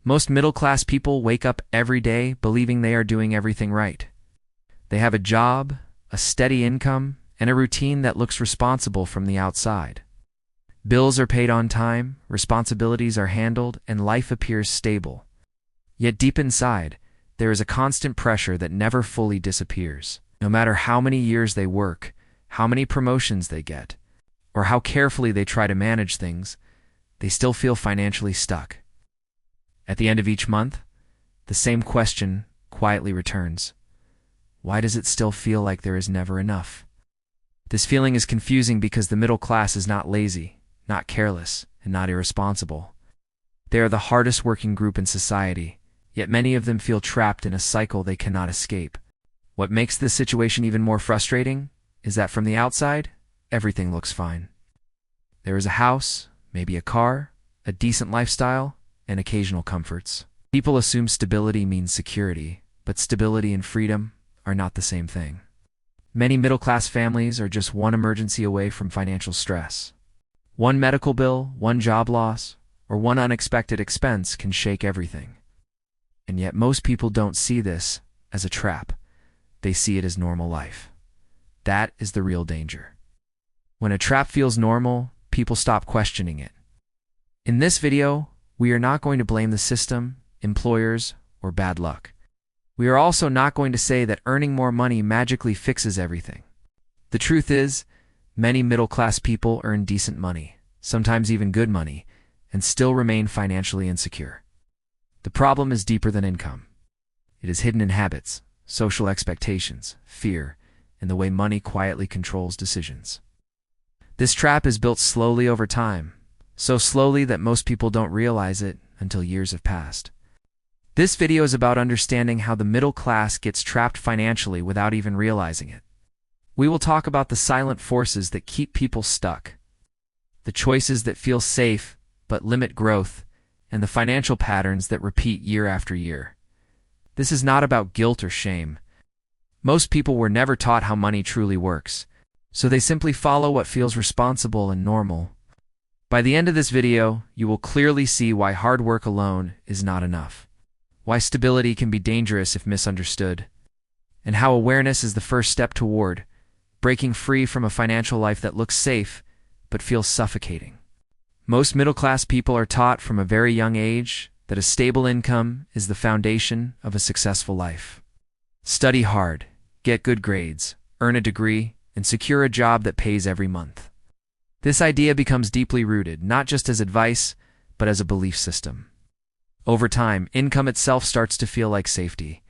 Most middle-class people wake up every day believing they are doing everything right. They have a job, a steady income, and a routine that looks responsible from the outside. Bills are paid on time, responsibilities are handled, and life appears stable. Yet deep inside, there is a constant pressure that never fully disappears. No matter how many years they work, how many promotions they get, or how carefully they try to manage things, they still feel financially stuck. At the end of each month, the same question quietly returns. Why does it still feel like there is never enough? This feeling is confusing because the middle class is not lazy, not careless, and not irresponsible. They are the hardest working group in society, yet many of them feel trapped in a cycle they cannot escape. What makes this situation even more frustrating is that from the outside, everything looks fine. There is a house, maybe a car, a decent lifestyle, and occasional comforts. People assume stability means security, but stability and freedom are not the same thing. Many middle-class families are just one emergency away from financial stress. One medical bill, one job loss, or one unexpected expense can shake everything. And yet most people don't see this as a trap. They see it as normal life. That is the real danger. When a trap feels normal, people stop questioning it. In this video, we are not going to blame the system, employers, or bad luck. We are also not going to say that earning more money magically fixes everything. The truth is, many middle-class people earn decent money, sometimes even good money, and still remain financially insecure. The problem is deeper than income. It is hidden in habits, social expectations, fear, and the way money quietly controls decisions. This trap is built slowly over time, so slowly that most people don't realize it until years have passed. This video is about understanding how the middle class gets trapped financially without even realizing it. We will talk about the silent forces that keep people stuck, the choices that feel safe but limit growth, and the financial patterns that repeat year after year. This is not about guilt or shame. Most people were never taught how money truly works, so they simply follow what feels responsible and normal. By the end of this video, you will clearly see why hard work alone is not enough, why stability can be dangerous if misunderstood, and how awareness is the first step toward breaking free from a financial life that looks safe but feels suffocating. Most middle-class people are taught from a very young age that a stable income is the foundation of a successful life. Study hard, get good grades, earn a degree, and secure a job that pays every month. This idea becomes deeply rooted, not just as advice, but as a belief system. Over time, income itself starts to feel like safety.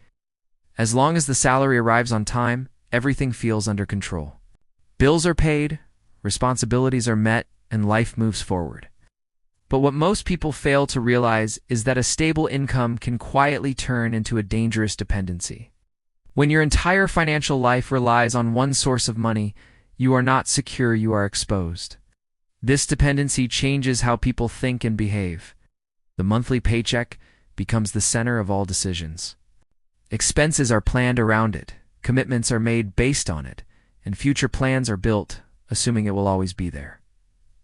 As long as the salary arrives on time, everything feels under control. Bills are paid, responsibilities are met, and life moves forward. But what most people fail to realize is that a stable income can quietly turn into a dangerous dependency. When your entire financial life relies on one source of money, you are not secure, you are exposed. This dependency changes how people think and behave. The monthly paycheck becomes the center of all decisions. Expenses are planned around it, commitments are made based on it, and future plans are built, assuming it will always be there.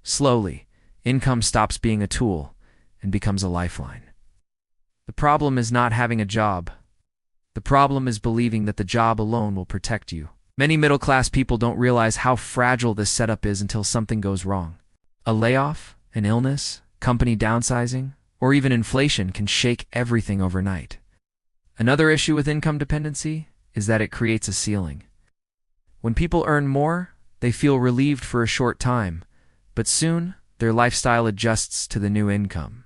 Slowly, income stops being a tool and becomes a lifeline. The problem is not having a job. The problem is believing that the job alone will protect you. Many middle-class people don't realize how fragile this setup is until something goes wrong. A layoff, an illness, company downsizing, or even inflation can shake everything overnight. Another issue with income dependency is that it creates a ceiling. When people earn more, they feel relieved for a short time, but soon their lifestyle adjusts to the new income.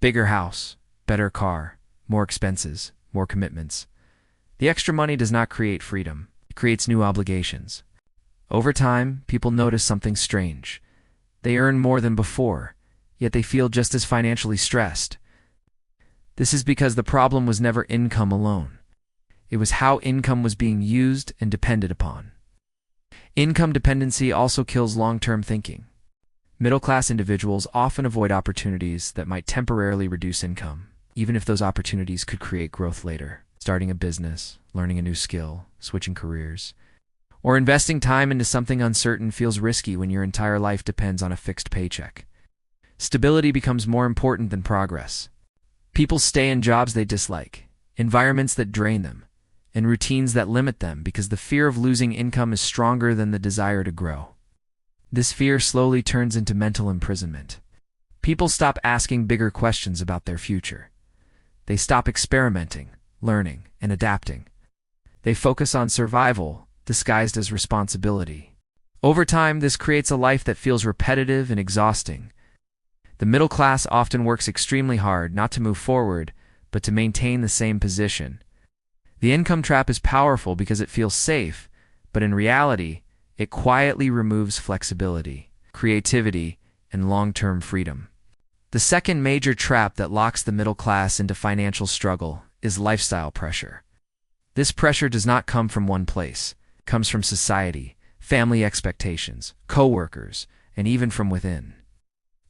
Bigger house, better car, more expenses, more commitments. The extra money does not create freedom. It creates new obligations. Over time, people notice something strange. They earn more than before, yet they feel just as financially stressed. This is because the problem was never income alone. It was how income was being used and depended upon. Income dependency also kills long-term thinking. Middle-class individuals often avoid opportunities that might temporarily reduce income, even if those opportunities could create growth later. Starting a business, learning a new skill, switching careers, or investing time into something uncertain feels risky when your entire life depends on a fixed paycheck. Stability becomes more important than progress. People stay in jobs they dislike, environments that drain them, and routines that limit them because the fear of losing income is stronger than the desire to grow. This fear slowly turns into mental imprisonment. People stop asking bigger questions about their future. They stop experimenting, learning, and adapting. They focus on survival, disguised as responsibility. Over time, this creates a life that feels repetitive and exhausting. The middle class often works extremely hard not to move forward, but to maintain the same position. The income trap is powerful because it feels safe, but in reality, it quietly removes flexibility, creativity, and long-term freedom. The second major trap that locks the middle class into financial struggle is lifestyle pressure. This pressure does not come from one place. It comes from society, family expectations, coworkers, and even from within.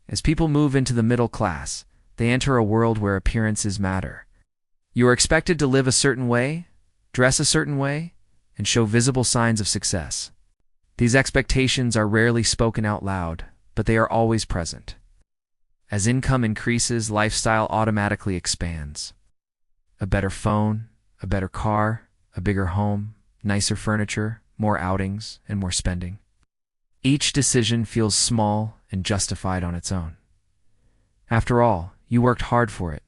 As people move into the middle class, they enter a world where appearances matter. You are expected to live a certain way, dress a certain way, and show visible signs of success. These expectations are rarely spoken out loud, but they are always present. As income increases, lifestyle automatically expands. A better phone, a better car, a bigger home, nicer furniture, more outings, and more spending. Each decision feels small and justified on its own. After all, you worked hard for it.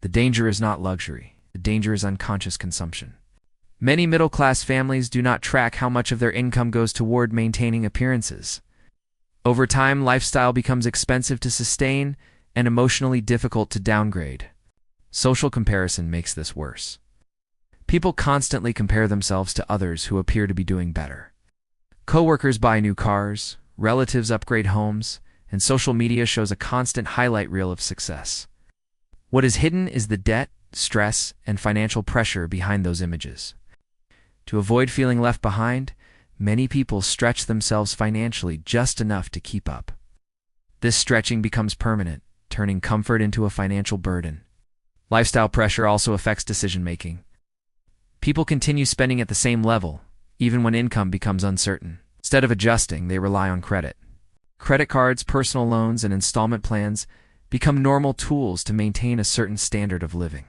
The danger is not luxury. The danger is unconscious consumption. Many middle-class families do not track how much of their income goes toward maintaining appearances. Over time, lifestyle becomes expensive to sustain and emotionally difficult to downgrade. Social comparison makes this worse. People constantly compare themselves to others who appear to be doing better. Coworkers buy new cars, relatives upgrade homes, and social media shows a constant highlight reel of success. What is hidden is the debt, stress, and financial pressure behind those images. To avoid feeling left behind, many people stretch themselves financially just enough to keep up. This stretching becomes permanent, turning comfort into a financial burden. Lifestyle pressure also affects decision-making. People continue spending at the same level, even when income becomes uncertain. Instead of adjusting, they rely on credit. Credit cards, personal loans, and installment plans become normal tools to maintain a certain standard of living.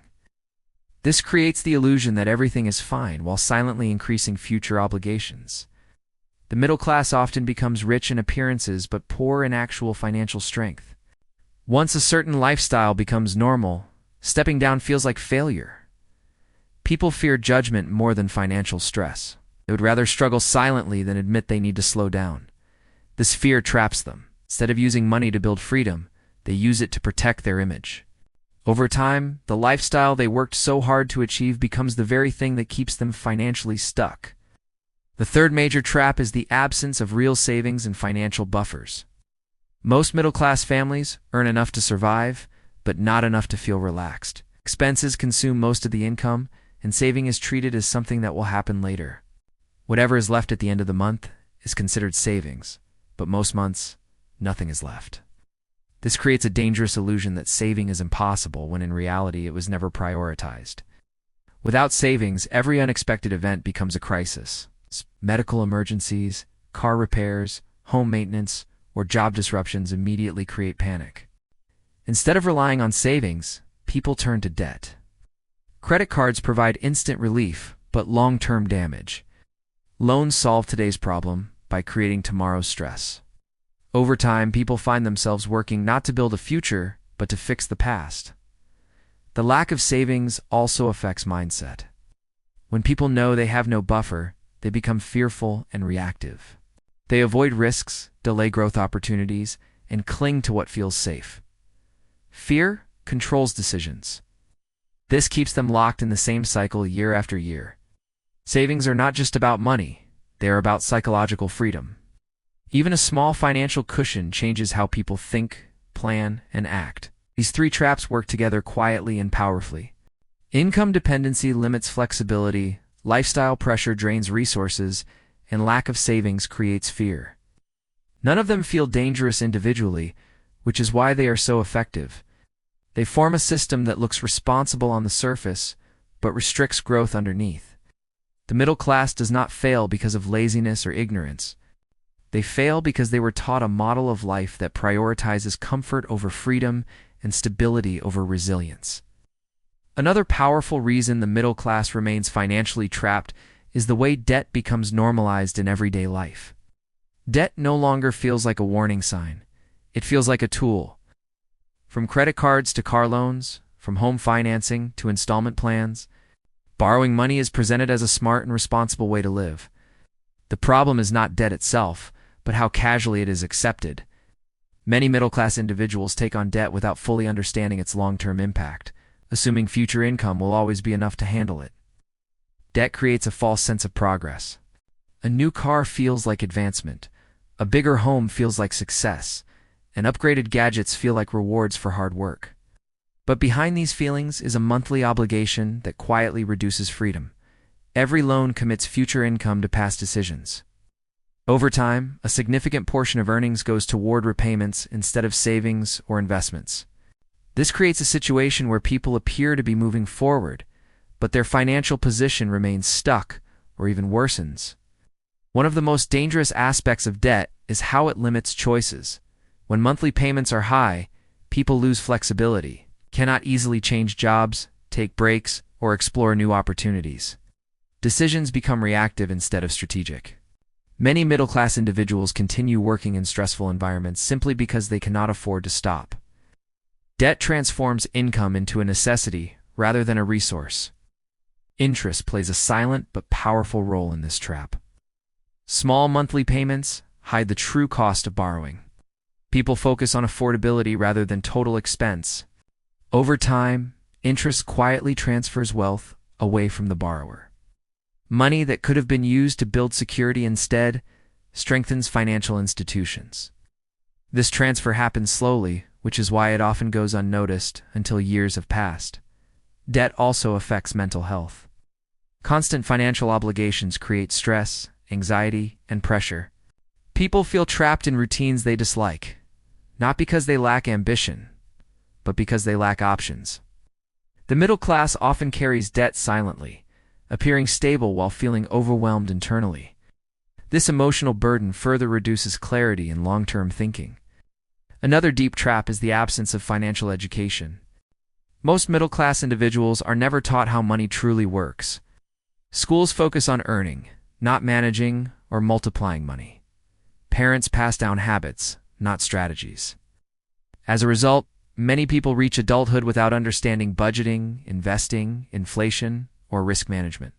This creates the illusion that everything is fine while silently increasing future obligations. The middle class often becomes rich in appearances but poor in actual financial strength. Once a certain lifestyle becomes normal, stepping down feels like failure. People fear judgment more than financial stress. They would rather struggle silently than admit they need to slow down. This fear traps them. Instead of using money to build freedom, they use it to protect their image. Over time, the lifestyle they worked so hard to achieve becomes the very thing that keeps them financially stuck. The third major trap is the absence of real savings and financial buffers. Most middle-class families earn enough to survive, but not enough to feel relaxed. Expenses consume most of the income, and saving is treated as something that will happen later. Whatever is left at the end of the month is considered savings, but most months, nothing is left. This creates a dangerous illusion that saving is impossible when in reality it was never prioritized. Without savings, every unexpected event becomes a crisis. Medical emergencies, car repairs, home maintenance, or job disruptions immediately create panic. Instead of relying on savings, people turn to debt. Credit cards provide instant relief, but long-term damage. Loans solve today's problem by creating tomorrow's stress. Over time, people find themselves working not to build a future, but to fix the past. The lack of savings also affects mindset. When people know they have no buffer, they become fearful and reactive. They avoid risks, delay growth opportunities, and cling to what feels safe. Fear controls decisions. This keeps them locked in the same cycle year after year. Savings are not just about money, they are about psychological freedom. Even a small financial cushion changes how people think, plan, and act. These three traps work together quietly and powerfully. Income dependency limits flexibility, lifestyle pressure drains resources, and lack of savings creates fear. None of them feel dangerous individually, which is why they are so effective. They form a system that looks responsible on the surface, but restricts growth underneath. The middle class does not fail because of laziness or ignorance. They fail because they were taught a model of life that prioritizes comfort over freedom and stability over resilience. Another powerful reason the middle class remains financially trapped is the way debt becomes normalized in everyday life. Debt no longer feels like a warning sign. It feels like a tool. From credit cards to car loans, from home financing to installment plans, borrowing money is presented as a smart and responsible way to live. The problem is not debt itself, but how casually it is accepted. Many middle-class individuals take on debt without fully understanding its long-term impact, assuming future income will always be enough to handle it. Debt creates a false sense of progress. A new car feels like advancement. A bigger home feels like success. And upgraded gadgets feel like rewards for hard work. But behind these feelings is a monthly obligation that quietly reduces freedom. Every loan commits future income to past decisions. Over time, a significant portion of earnings goes toward repayments instead of savings or investments. This creates a situation where people appear to be moving forward, but their financial position remains stuck or even worsens. One of the most dangerous aspects of debt is how it limits choices. When monthly payments are high, people lose flexibility, cannot easily change jobs, take breaks, or explore new opportunities. Decisions become reactive instead of strategic. Many middle-class individuals continue working in stressful environments simply because they cannot afford to stop. Debt transforms income into a necessity rather than a resource. Interest plays a silent but powerful role in this trap. Small monthly payments hide the true cost of borrowing. People focus on affordability rather than total expense. Over time, interest quietly transfers wealth away from the borrower. Money that could have been used to build security instead strengthens financial institutions. This transfer happens slowly, which is why it often goes unnoticed until years have passed. Debt also affects mental health. Constant financial obligations create stress, anxiety, and pressure. People feel trapped in routines they dislike, not because they lack ambition, but because they lack options. The middle class often carries debt silently, appearing stable while feeling overwhelmed internally. This emotional burden further reduces clarity and long-term thinking. Another deep trap is the absence of financial education. Most middle-class individuals are never taught how money truly works. Schools focus on earning, not managing or multiplying money. Parents pass down habits, not strategies. As a result, many people reach adulthood without understanding budgeting, investing, inflation, or risk management.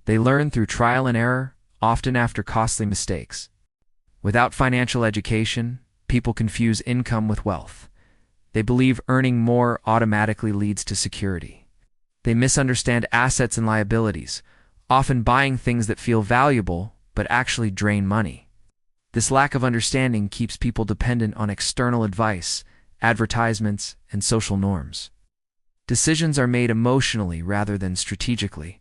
They learn through trial and error, often after costly mistakes. Without financial education, people confuse income with wealth. They believe earning more automatically leads to security. They misunderstand assets and liabilities, often buying things that feel valuable but actually drain money. This lack of understanding keeps people dependent on external advice, advertisements, and social norms. Decisions are made emotionally rather than strategically.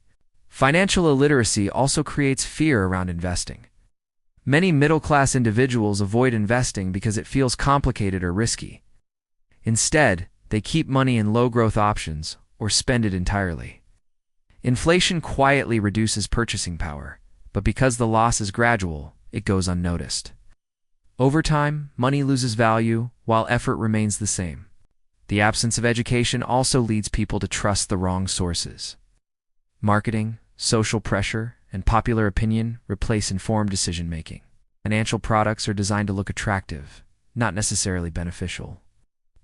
Financial illiteracy also creates fear around investing. Many middle-class individuals avoid investing because it feels complicated or risky. Instead, they keep money in low-growth options or spend it entirely. Inflation quietly reduces purchasing power, but because the loss is gradual, it goes unnoticed. Over time, money loses value while effort remains the same. The absence of education also leads people to trust the wrong sources. Marketing, social pressure, and popular opinion replace informed decision-making. Financial products are designed to look attractive, not necessarily beneficial.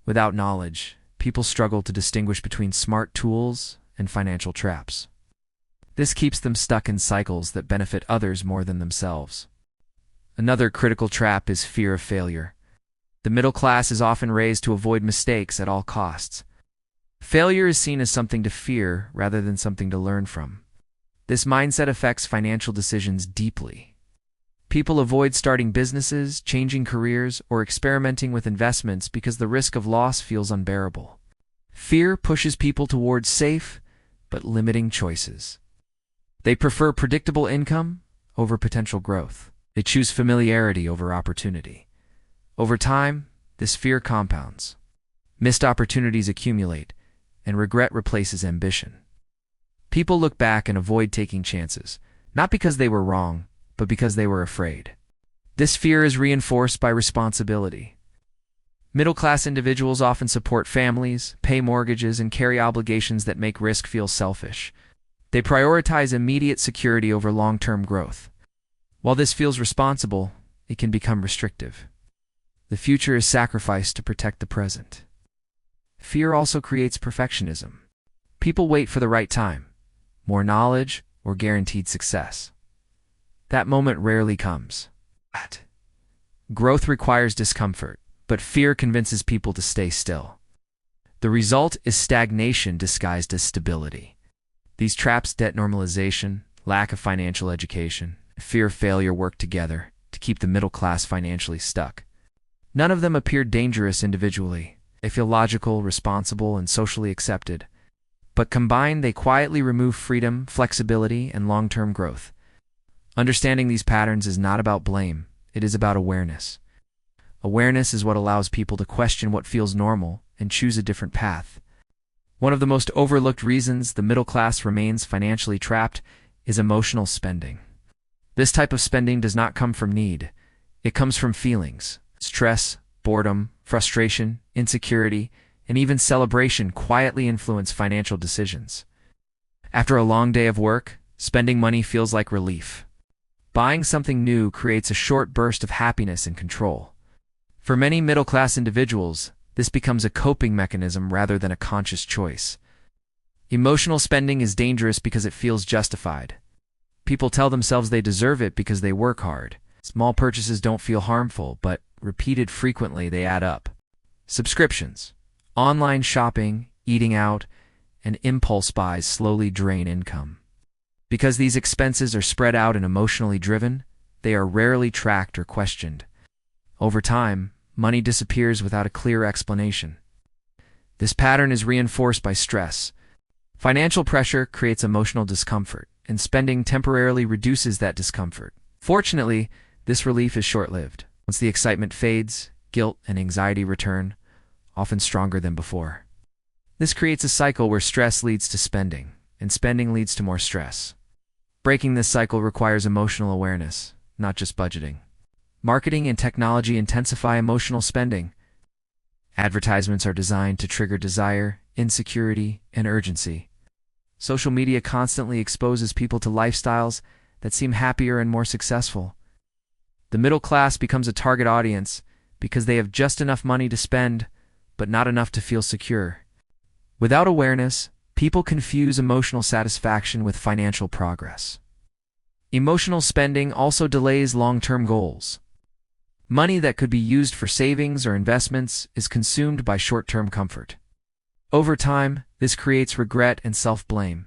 Without knowledge, people struggle to distinguish between smart tools and financial traps. This keeps them stuck in cycles that benefit others more than themselves. Another critical trap is fear of failure. The middle class is often raised to avoid mistakes at all costs. Failure is seen as something to fear rather than something to learn from. This mindset affects financial decisions deeply. People avoid starting businesses, changing careers, or experimenting with investments because the risk of loss feels unbearable. Fear pushes people towards safe but limiting choices. They prefer predictable income over potential growth. They choose familiarity over opportunity. Over time, this fear compounds. Missed opportunities accumulate, and regret replaces ambition. People look back and avoid taking chances, not because they were wrong, but because they were afraid. This fear is reinforced by responsibility. Middle-class individuals often support families, pay mortgages, and carry obligations that make risk feel selfish. They prioritize immediate security over long-term growth. While this feels responsible, it can become restrictive. The future is sacrificed to protect the present. Fear also creates perfectionism. People wait for the right time, more knowledge, or guaranteed success. That moment rarely comes. Growth requires discomfort, but fear convinces people to stay still. The result is stagnation disguised as stability. These traps, debt normalization, lack of financial education, fear of failure work together to keep the middle class financially stuck. None of them appear dangerous individually. They feel logical, responsible, and socially accepted. But combined, they quietly remove freedom, flexibility, and long-term growth. Understanding these patterns is not about blame. It is about awareness. Awareness is what allows people to question what feels normal and choose a different path. One of the most overlooked reasons the middle class remains financially trapped is emotional spending. This type of spending does not come from need. It comes from feelings. Stress, boredom, frustration, insecurity, and even celebration quietly influence financial decisions. After a long day of work, spending money feels like relief. Buying something new creates a short burst of happiness and control. For many middle-class individuals, this becomes a coping mechanism rather than a conscious choice. Emotional spending is dangerous because it feels justified. People tell themselves they deserve it because they work hard. Small purchases don't feel harmful, but repeated frequently they add up. Subscriptions, online shopping, eating out, and impulse buys slowly drain income. Because these expenses are spread out and emotionally driven, they are rarely tracked or questioned. Over time, money disappears without a clear explanation. This pattern is reinforced by stress. Financial pressure creates emotional discomfort, and spending temporarily reduces that discomfort. Fortunately, this relief is short-lived. Once the excitement fades, guilt and anxiety return, often stronger than before. This creates a cycle where stress leads to spending, and spending leads to more stress. Breaking this cycle requires emotional awareness, not just budgeting. Marketing and technology intensify emotional spending. Advertisements are designed to trigger desire, insecurity, and urgency. Social media constantly exposes people to lifestyles that seem happier and more successful. The middle class becomes a target audience because they have just enough money to spend, but not enough to feel secure. Without awareness, people confuse emotional satisfaction with financial progress. Emotional spending also delays long-term goals. Money that could be used for savings or investments is consumed by short-term comfort. Over time, this creates regret and self-blame.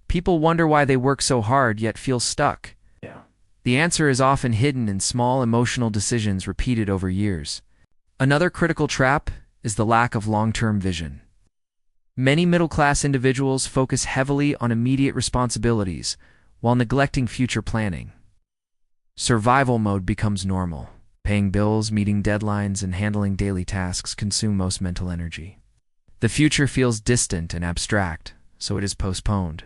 People wonder why they work so hard yet feel stuck. The answer is often hidden in small emotional decisions repeated over years. Another critical trap is the lack of long-term vision. Many middle-class individuals focus heavily on immediate responsibilities while neglecting future planning. Survival mode becomes normal. Paying bills, meeting deadlines, and handling daily tasks consume most mental energy. The future feels distant and abstract, so it is postponed.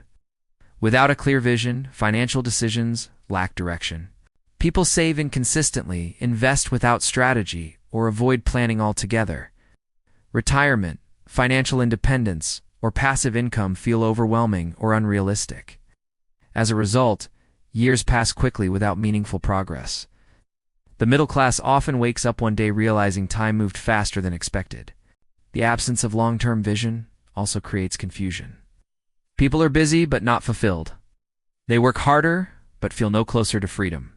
Without a clear vision, financial decisions lack direction. People save inconsistently, invest without strategy, or avoid planning altogether. Retirement, financial independence, or passive income feel overwhelming or unrealistic. As a result, years pass quickly without meaningful progress. The middle class often wakes up one day realizing time moved faster than expected. The absence of long-term vision also creates confusion. People are busy but not fulfilled. They work harder but feel no closer to freedom.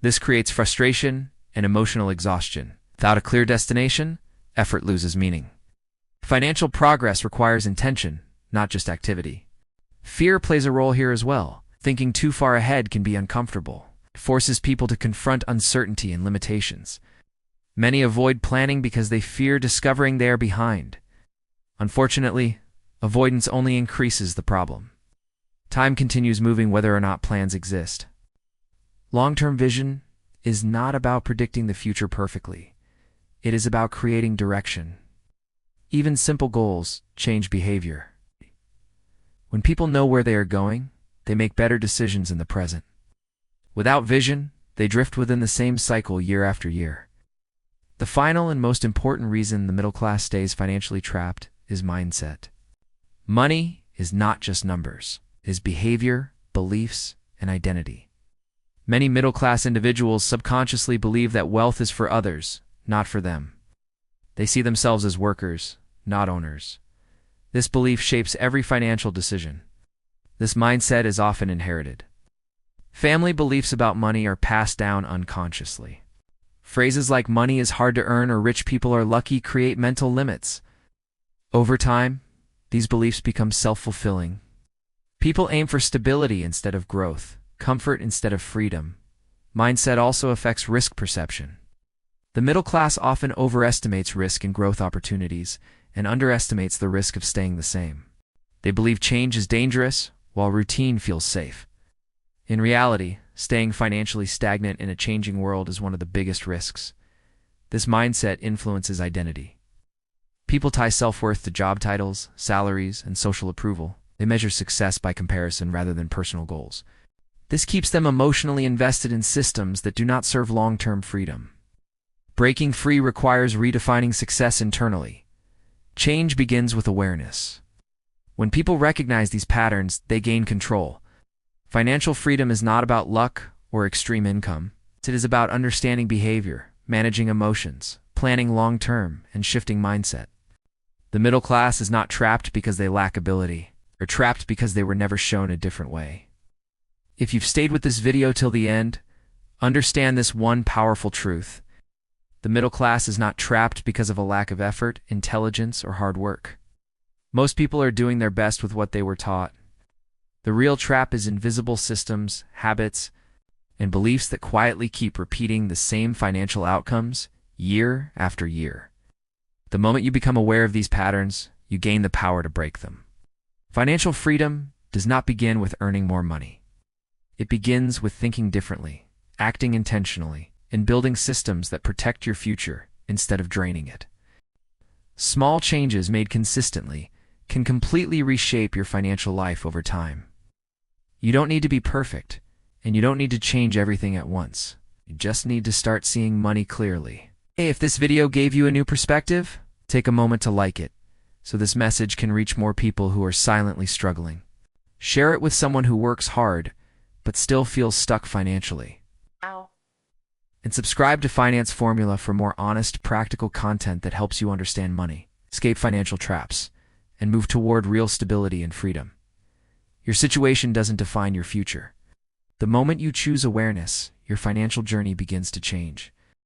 This creates frustration and emotional exhaustion. Without a clear destination, effort loses meaning. Financial progress requires intention, not just activity. Fear plays a role here as well. Thinking too far ahead can be uncomfortable. It forces people to confront uncertainty and limitations. Many avoid planning because they fear discovering they are behind. Unfortunately, avoidance only increases the problem. Time continues moving whether or not plans exist. Long-term vision is not about predicting the future perfectly. It is about creating direction. Even simple goals change behavior. When people know where they are going, they make better decisions in the present. Without vision, they drift within the same cycle year after year. The final and most important reason the middle class stays financially trapped is mindset. Money is not just numbers. It is behavior, beliefs, and identity. Many middle-class individuals subconsciously believe that wealth is for others, not for them. They see themselves as workers, not owners. This belief shapes every financial decision. This mindset is often inherited. Family beliefs about money are passed down unconsciously. Phrases like money is hard to earn or rich people are lucky create mental limits. Over time, these beliefs become self-fulfilling. People aim for stability instead of growth, comfort instead of freedom. Mindset also affects risk perception. The middle class often overestimates risk and growth opportunities and underestimates the risk of staying the same. They believe change is dangerous, while routine feels safe. In reality, staying financially stagnant in a changing world is one of the biggest risks. This mindset influences identity. People tie self-worth to job titles, salaries, and social approval. They measure success by comparison rather than personal goals. This keeps them emotionally invested in systems that do not serve long-term freedom. Breaking free requires redefining success internally. Change begins with awareness. When people recognize these patterns, they gain control. Financial freedom is not about luck or extreme income. It is about understanding behavior, managing emotions, planning long-term, and shifting mindset. The middle class is not trapped because they lack ability, or trapped because they were never shown a different way. If you've stayed with this video till the end, understand this one powerful truth. The middle class is not trapped because of a lack of effort, intelligence, or hard work. Most people are doing their best with what they were taught. The real trap is invisible systems, habits, and beliefs that quietly keep repeating the same financial outcomes year after year. The moment you become aware of these patterns, you gain the power to break them. Financial freedom does not begin with earning more money. It begins with thinking differently, acting intentionally, and building systems that protect your future instead of draining it. Small changes made consistently can completely reshape your financial life over time. You don't need to be perfect, and you don't need to change everything at once. You just need to start seeing money clearly. Hey, if this video gave you a new perspective, take a moment to like it, so this message can reach more people who are silently struggling. Share it with someone who works hard, but still feels stuck financially. And subscribe to Finance Formula for more honest, practical content that helps you understand money, escape financial traps, and move toward real stability and freedom. Your situation doesn't define your future. The moment you choose awareness, your financial journey begins to change.